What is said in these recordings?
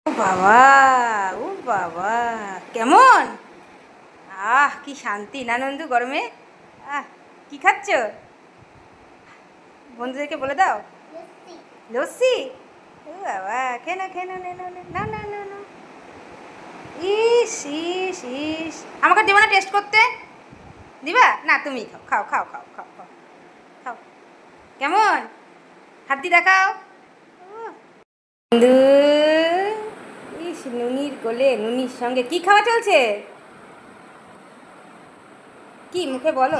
ও বাবা, ও বাবা, কেমন? কি শান্তি না নন্দু গরমে। কি খাচ্ছ? বন্ধুদেরকে বলে দাও। লস্যি। ও বাবা, খেয়ে নাও খেয়ে নাও, না না না না। ইস ইস ইস, আমাকে দেবো না টেস্ট করতে? দিবা না? তুমি খাও খাও খাও খাও খাও খাও। কেমন? হাত দিয়ে দেখাও। বন্ধু, ইস নুনির কোলে নুনির সঙ্গে কি খাওয়া চলছে? কি মুখে বলো?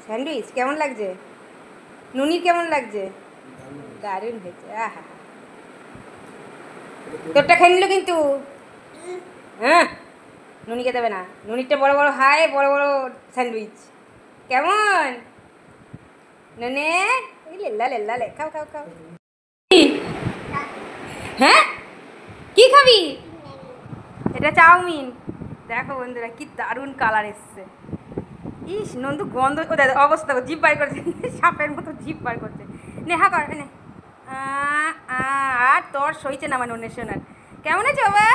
স্যান্ডউইচ কেমন লাগছে? নুনির কেমন লাগছে? দারুণ হয়েছে। আহা, তোরটা খেয়ে নিল কিন্তু। হ্যাঁ, নুনিকে দেবে না। নুনিরটা বড় বড় হাই, বড় বড় স্যান্ডউইচ। কেমন নুনে? এই লেল্লা লেল্লা লে, খাও খাও খাও। হ্যাঁ, কি খাবি? এটা চাউমিন। দেখো বন্ধুরা, কি দারুণ কালার এসছে। ইস নন্দু গন্ধ, ও দাদা অবস্থা, জিভ বার করছে, সাপের মতো জিভ বার করছে। নেহা কর নে। আর তোর সইছে না আমার নুনের সোনার। কেমন আছে বাবা?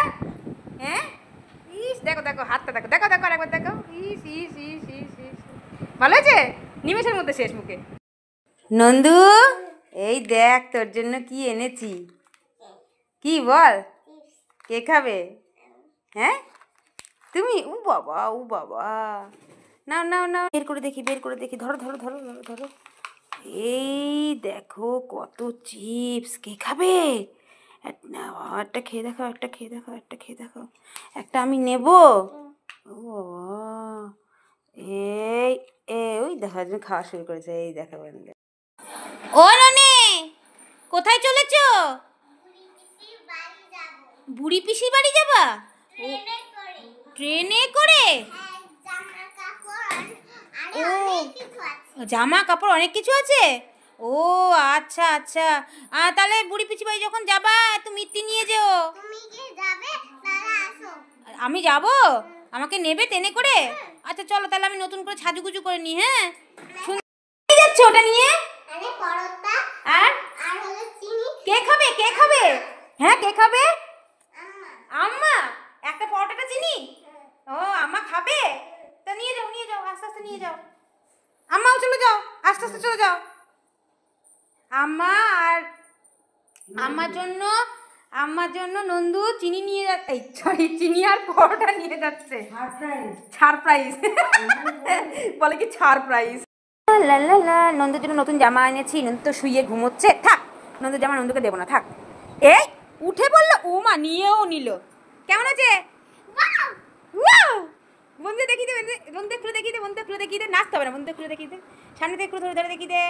হ্যাঁ, ইস দেখো দেখো হাতটা দেখো, দেখো দেখো একবার দেখো। ইস ইস ইস ইস ইস, ভালো আছে? নিমেষের মধ্যে শেষ মুখে। নন্দু, এই দেখ তোর জন্য কি এনেছি। কি বল? কে খাবে? হ্যাঁ তুমি? ও বাবা, ও বাবা, নাও নাও নাও, বের করে দেখি, বের করে দেখি, ধরো ধরো ধরো ধরো ধরো। এই দেখো কত চিপস। কে খাবে? একটা খেয়ে দেখো, একটা খেয়ে দেখো, একটা খেয়ে দেখো। একটা আমি নেব। ও বাবা, এই ওই দেখো একজন খাওয়া শুরু করেছে। এই দেখো বন্ধু। ও ননি, কোথায় চলেছ? বুড়ি পিসির বাড়ি যাবা? ট্রেনে করে? ও, জামা কাপড় অনেক কিছু আছে। ও আচ্ছা আচ্ছা, তাহলে বুড়ি পিসি বাড়ি যখন যাবা একটু মিষ্টি নিয়ে যেও। আমি যাব? আমাকে নেবে ট্রেনে করে? আচ্ছা চলো তাহলে আমি নতুন করে সাজুগুজু করে নিই। হ্যাঁ, শুনতে যাচ্ছে ওটা নিয়ে। আর কে খাবে? কে খাবে? হ্যাঁ কে খাবে? আম্মা। একটা পরোটাটা চিনি। ও আম্মা খাবে? তা নিয়ে যাও, নিয়ে যাও, আস্তে আস্তে নিয়ে যাও। আম্মাও চলে যাও, আস্তে আস্তে চলে যাও। আম্মা আর আম্মার জন্য নন্দু চিনি নিয়ে যাচ্ছে, সরি চিনি আর পরোটা নিয়ে যাচ্ছে। ছাড় প্রাইস বলে কি ছাড় প্রাইস। লা লা লা, নন্দুর জন্য নতুন জামা এনেছি। নন্দু তো শুয়ে ঘুমোচ্ছে, থাক নন্দুর জামা নন্দুকে দেবো না, থাক। এই উঠে বললো, ও মা নিয়েও নিল। কেমন আছে? বন্ধু দেখি দে, বন্ধু খুলে দেখি দে, বন্ধু খুলে দেখি দে। নাচতে হবে না, বন্ধু খুলে দেখি দে, সামনে থেকে একটু ধরে ধরে দেখি দে।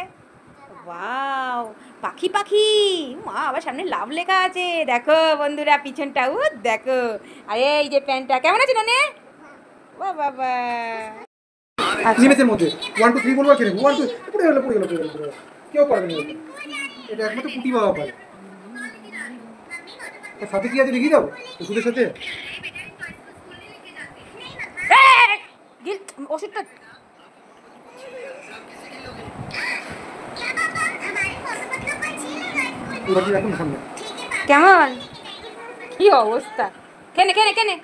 ওয়াও, পাখি পাখি। মা আবার সামনে লাভ লেখা আছে, দেখো বন্ধুরা পিছনটা। ও দেখো, আরে এই যে প্যান্টটা কেমন আছে ননে? ও বাবা, নিমেষের মধ্যে 1 2 3 বলবো, কেন 1 2 পড়ে গেল পড়ে গেল পড়ে গেল। কেউ পারবে না, এটা একমাত্র পুটি বাবা পারে। তার সাথে কি আছে দেখিয়ে দাও ওষুধের সাথে। ওষুধটা এখন সামনে কেমন? কি অবস্থা? কেনে কেনে কেনে